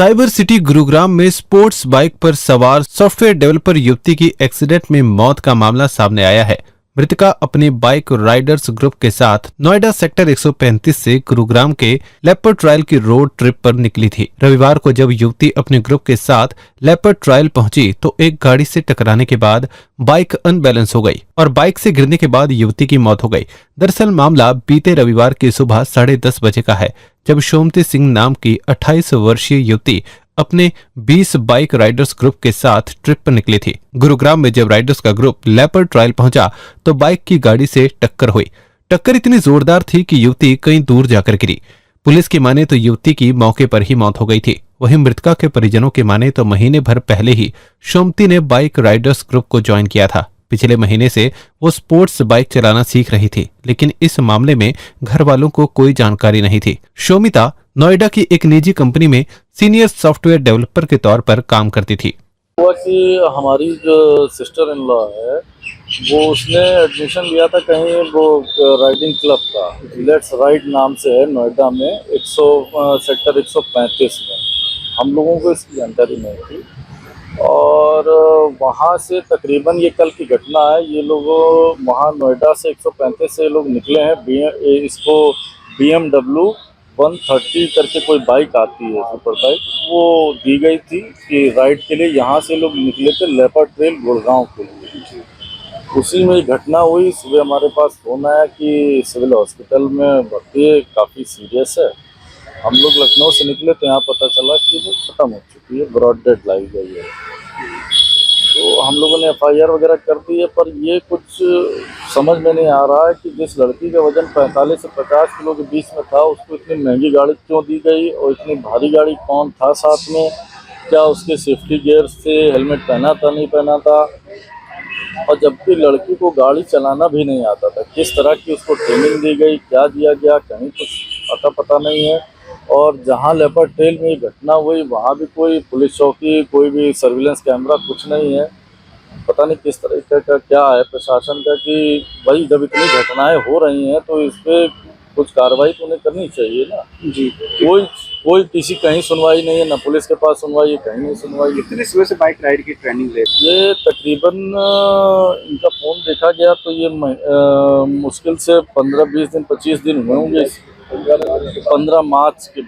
Cyber city Gurugram में sports bike पर सवार सॉफ्टवेयर डेवलपर युवती की एक्सीडेंट में मौत का मामला सामने आया है। मृतका अपनी बाइक राइडर्स ग्रुप के साथ नोएडा सेक्टर 135 से गुरुग्राम के लेपर्ड ट्रायल की रोड ट्रिप पर निकली थी। रविवार को जब युवती अपने ग्रुप के साथ लेपर्ड ट्रायल पहुंची तो एक गाड़ी से टकराने के बाद बाइक अनबैलेंस हो गई और बाइक से गिरने के बाद युवती की मौत हो गई। दरअसल मामला बीते रविवार की सुबह 10:30 बजे का है, जब सोमती सिंह नाम की 28 वर्षीय युवती अपने 20 बाइक राइडर्स ग्रुप के साथ ट्रिप पर निकली थी। गुरुग्राम में जब राइडर्स का ग्रुप लेपर्ड ट्रायल पहुंचा तो बाइक की गाड़ी से टक्कर हुई। टक्कर इतनी जोरदार थी कि युवती कहीं दूर जाकर गिरी। पुलिस की माने तो युवती की मौके पर ही मौत हो गई थी। वहीं मृतका के परिजनों के माने तो महीने भर पहले ही सोमती ने बाइक राइडर्स ग्रुप को ज्वाइन किया था। पिछले महीने से वो स्पोर्ट्स बाइक चलाना सीख रही थी, लेकिन इस मामले में घर वालों को कोई जानकारी नहीं थी। शोमिता नोएडा की एक निजी कंपनी में सीनियर सॉफ्टवेयर डेवलपर के तौर पर काम करती थी। हुआ कि हमारी जो सिस्टर इन लॉ है वो उसने एडमिशन लिया था कहीं वो राइडिंग क्लब का लेट्स राइड नाम से है नोएडा में सेक्टर 135 में। हम लोगों को इसकी जानकारी नहीं थी और वहाँ से तकरीबन ये कल की घटना है। ये लोग वहाँ नोएडा से 135 से लोग निकले हैं। इसको BMW 130 करके कोई बाइक आती है, सुपर बाइक, वो दी गई थी कि राइड के लिए। यहाँ से लोग निकले थे लेपर्ड ट्रेल गुड़गांव के लिए। उसी में घटना हुई। सुबह हमारे पास फोन आया कि सिविल हॉस्पिटल में भर्ती है, काफ़ी सीरियस है। हम लोग लखनऊ से निकले तो यहाँ पता चला कि वो ख़त्म हो चुकी है, ब्रॉड डेड लाई गई है। तो हम लोगों ने FIR वगैरह कर दी है, पर ये कुछ समझ में नहीं आ रहा है कि जिस लड़की का वजन 45 से 50 किलो के बीच में था उसको इतनी महंगी गाड़ी क्यों दी गई और इतनी भारी गाड़ी कौन था साथ में, क्या उसके सेफ्टी गियर से हेलमेट पहना था नहीं पहना था, और जबकि लड़की को गाड़ी चलाना भी नहीं आता था। किस तरह की उसको ट्रेनिंग दी गई, क्या दिया गया, कहीं कुछ पता नहीं है। और जहाँ लेपर्ड ट्रेल में ये घटना हुई वहाँ भी कोई पुलिस चौकी, कोई भी सर्विलेंस कैमरा कुछ नहीं है। पता नहीं किस तरह का क्या है प्रशासन का कि भाई जब इतनी घटनाएं हो रही हैं तो इस पर कुछ कार्रवाई तो उन्हें करनी चाहिए ना जी। कोई किसी कहीं सुनवाई नहीं है, ना पुलिस के पास सुनवाई है, कहीं नहीं सुनवाई। कितने सुबह से बाइक राइड की ट्रेनिंग ले? ये तकरीबन इनका फोन देखा गया तो ये मुश्किल से 15-20 दिन 25 दिन हुए होंगे। 15 मार्च के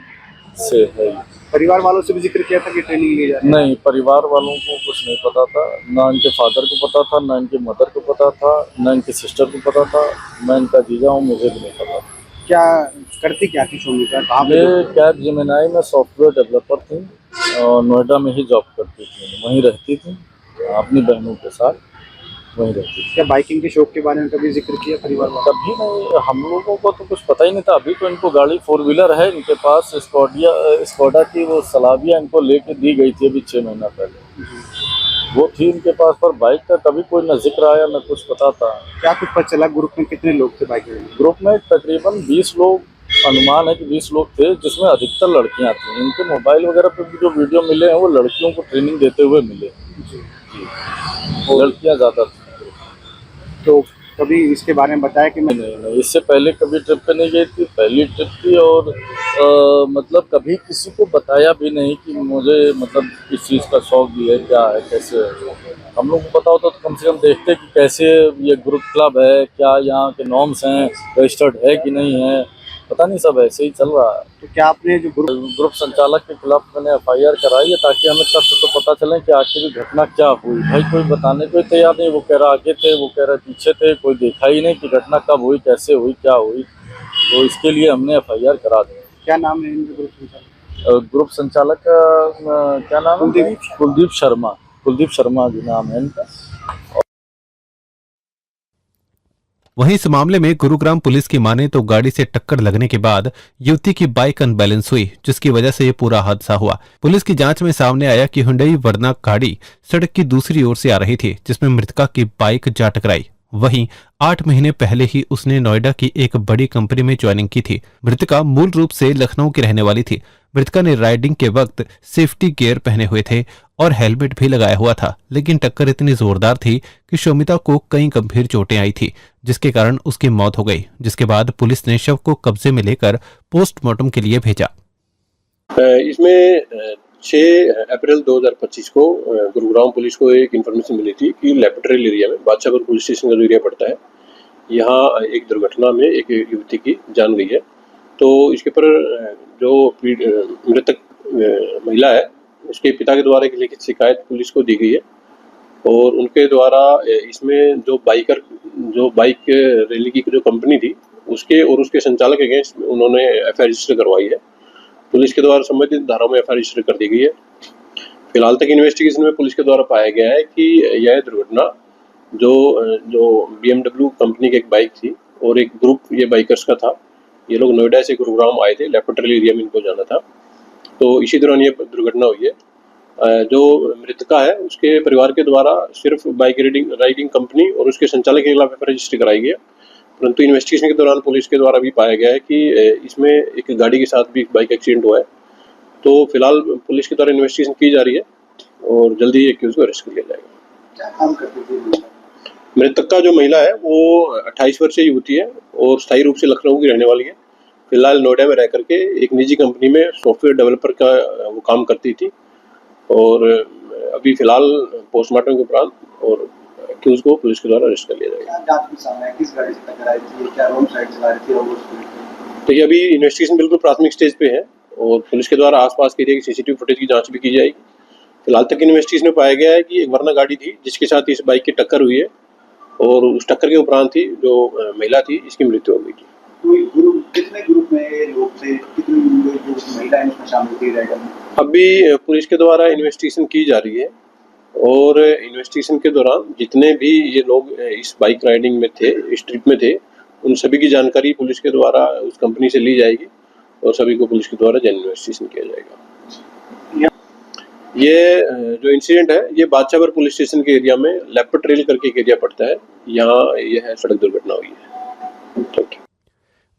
से है। परिवार वालों से भी जिक्र किया था कि ट्रेनिंग ली जाए? नहीं, परिवार वालों को कुछ नहीं पता था। ना इनके फादर को पता था, ना इनके मदर को पता था, ना इनकी सिस्टर को पता था। मैं इनका जीजा हूँ, मुझे भी नहीं पता। क्या करती क्या थी शोमिता? ये कैब जेमिनाई में सॉफ्टवेयर डेवलपर थी और नोएडा में ही जॉब करती थी, वहीं रहती थी अपनी बहनों के साथ, वहीं रहती थी। क्या बाइकिंग के शौक के बारे में कभी जिक्र किया परिवार वालों? कभी नहीं, हम लोगों को तो कुछ पता ही नहीं था। अभी तो इनको गाड़ी 4 व्हीलर है इनके पास, स्कोडा की वो सलाविया इनको लेके दी गई थी अभी 6 महीना पहले, वो थी इनके पास। पर बाइक का कभी कोई न जिक्र आया न कुछ पता था। क्या कुछ पता चला ग्रुप में कितने लोग थे बाइक में? ग्रुप में तकरीबन 20 लोग, अनुमान है कि 20 लोग थे, जिसमें अधिकतर लड़कियां थी। इनके मोबाइल वगैरह पे भी जो वीडियो मिले हैं वो लड़कियों को ट्रेनिंग देते हुए मिले जी। लड़कियां ज़्यादा थी। तो कभी इसके बारे में बताया कि नहीं, इससे पहले कभी ट्रिप पे नहीं गई थी, पहली ट्रिप थी। और मतलब कभी किसी को बताया भी नहीं कि मुझे मतलब किस चीज़ का शौक भी है, क्या है, कैसे है। हम लोग को पता होता तो कम से कम देखते कि कैसे ये ग्रुप क्लब है, क्या यहाँ के नॉर्म्स हैं, रजिस्टर्ड है कि नहीं है। पता नहीं, सब ऐसे ही चल रहा है। तो क्या आपने जो ग्रुप संचालक के खिलाफ मैंने FIR कराई है ताकि हमें तथ्य तो पता चले कि आखिर घटना क्या हुई। भाई कोई बताने को तैयार नहीं। वो कह रहा आगे थे, वो कह रहा पीछे थे, कोई देखा ही नहीं कि घटना कब हुई, कैसे हुई, क्या हुई। तो इसके लिए हमने FIR करा दी। क्या नाम है इनके ग्रुप संचालक का क्या नाम है? कुलदीप शर्मा जी नाम है इनका। वहीं इस मामले में गुरुग्राम पुलिस की माने तो गाड़ी से टक्कर लगने के बाद युवती की बाइक अनबैलेंस हुई, जिसकी वजह से ये पूरा हादसा हुआ। पुलिस की जांच में सामने आया कि हुंडई वर्ना गाड़ी सड़क की दूसरी ओर से आ रही थी, जिसमें मृतका की बाइक जा टकराई। वहीं 8 महीने पहले ही उसने नोएडा की एक बड़ी कंपनी में ज्वाइनिंग की थी। मृतका मूल रूप से लखनऊ की रहने वाली थी। मृतका ने राइडिंग के वक्त सेफ्टी गियर पहने हुए थे और हेलमेट भी लगाया हुआ था, लेकिन टक्कर इतनी जोरदार थी कि शोमिता को कई गंभीर चोटें आई थी, जिसके कारण उसकी मौत हो गई। जिसके बाद पुलिस ने शव को कब्जे में लेकर पोस्टमार्टम के लिए भेजा। इसमें 6 अप्रैल 2025 को गुरुग्राम पुलिस को एक इन्फॉर्मेशन मिली थी कि लेपटरेल एरिया में बादशाहपुर पुलिस स्टेशन का जो एरिया पड़ता है, यहाँ एक दुर्घटना में एक युवती की जान गई है। तो इसके पर जो मृतक महिला है उसके पिता के द्वारा एक लिखित शिकायत पुलिस को दी गई है और उनके द्वारा इसमें जो बाइक रैली की जो कंपनी थी उसके और उसके संचालक के अगेंस्ट उन्होंने एफआईआर रजिस्टर करवाई है। पुलिस के द्वारा संबंधित धाराओं में एफआईआर रजिस्टर कर दी गई है। फिलहाल तक इन्वेस्टिगेशन में पुलिस के द्वारा पाया गया है कि यह दुर्घटना जो BMW कंपनी की एक बाइक थी और एक ग्रुप ये बाइकर्स का था। ये लोग नोएडा से गुरुग्राम आए थे, लेपटरेल एरिया में इनको जाना था। तो इसी दौरान ये दुर्घटना हुई है। जो मृतका है उसके परिवार के द्वारा सिर्फ बाइक राइडिंग कंपनी और उसके संचालक के खिलाफ एफआईआर रजिस्टर कराई गई है, परंतु इन्वेस्टिगेशन के दौरान पुलिस के द्वारा भी पाया गया है कि इसमें एक गाड़ी के साथ भी बाइक एक्सीडेंट हुआ है। तो फिलहाल पुलिस के द्वारा इन्वेस्टिगेशन की जा रही है और जल्दी ही एक्यूज को अरेस्ट कर लिया जाएगा। क्या काम करती थी? मृतक जो महिला है वो 28 वर्षीय युवती है और स्थायी रूप से लखनऊ की रहने वाली है। फिलहाल नोएडा में रह करके एक निजी कंपनी में सॉफ्टवेयर डेवलपर का वो काम करती थी और अभी फिलहाल पोस्टमार्टम के उपरांत और एक्यूज को पुलिस के द्वारा अरेस्ट कर लिया जाएगा। जांच में सामने है, किस गाड़ी से टकराई थी, क्या रोड साइड चला रही थी और तो ये अभी इन्वेस्टिगेशन बिल्कुल प्राथमिक स्टेज पे है और पुलिस के द्वारा आसपास के एरिया की सीसीटीवी फुटेज की जांच भी की जाएगी। फिलहाल तक इन्वेस्टिगेशन में पाया गया है कि एक वर्ना गाड़ी थी जिसके साथ इस बाइक की टक्कर हुई है और उस टक्कर के उपरांत ही जो महिला थी इसकी मृत्यु हो गई थी। कितने ग्रुप में लोग थे, कितनी महिलाएं इसमें शामिल थी राइडर में? अभी पुलिस के द्वारा इन्वेस्टिगेशन की जा रही है और इन्वेस्टिगेशन के दौरान जितने भी ये लोग इस बाइक राइडिंग में थे, इस ट्रिप में थे, उन सभी की जानकारी पुलिस के द्वारा उस कंपनी से ली जाएगी और सभी को पुलिस के द्वारा जन इन्वेस्टिगेशन किया जाएगा। ये जो इंसिडेंट है ये बादशाहपुर पुलिस स्टेशन के एरिया में लेपटरेल करके एक एरिया पड़ता है, यहाँ यह सड़क दुर्घटना हुई है। Thank you.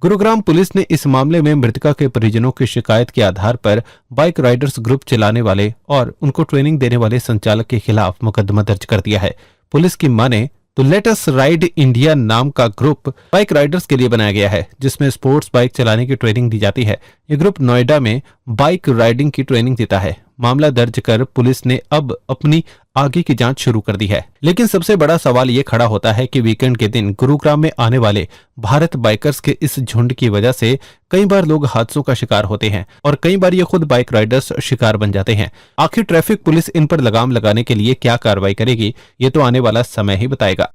गुरुग्राम पुलिस ने इस मामले में मृतका के परिजनों की शिकायत के आधार पर बाइक राइडर्स ग्रुप चलाने वाले और उनको ट्रेनिंग देने वाले संचालक के खिलाफ मुकदमा दर्ज कर दिया है। पुलिस की माने तो लेटेस्ट राइड इंडिया नाम का ग्रुप बाइक राइडर्स के लिए बनाया गया है, जिसमें स्पोर्ट्स बाइक चलाने की ट्रेनिंग दी जाती है। ये ग्रुप नोएडा में बाइक राइडिंग की ट्रेनिंग देता है। मामला दर्ज कर पुलिस ने अब अपनी आगे की जांच शुरू कर दी है। लेकिन सबसे बड़ा सवाल ये खड़ा होता है कि वीकेंड के दिन गुरुग्राम में आने वाले भारत बाइकर्स के इस झुंड की वजह से कई बार लोग हादसों का शिकार होते हैं और कई बार ये खुद बाइक राइडर्स शिकार बन जाते हैं। आखिर ट्रैफिक पुलिस इन पर लगाम लगाने के लिए क्या कार्रवाई करेगी, ये तो आने वाला समय ही बताएगा।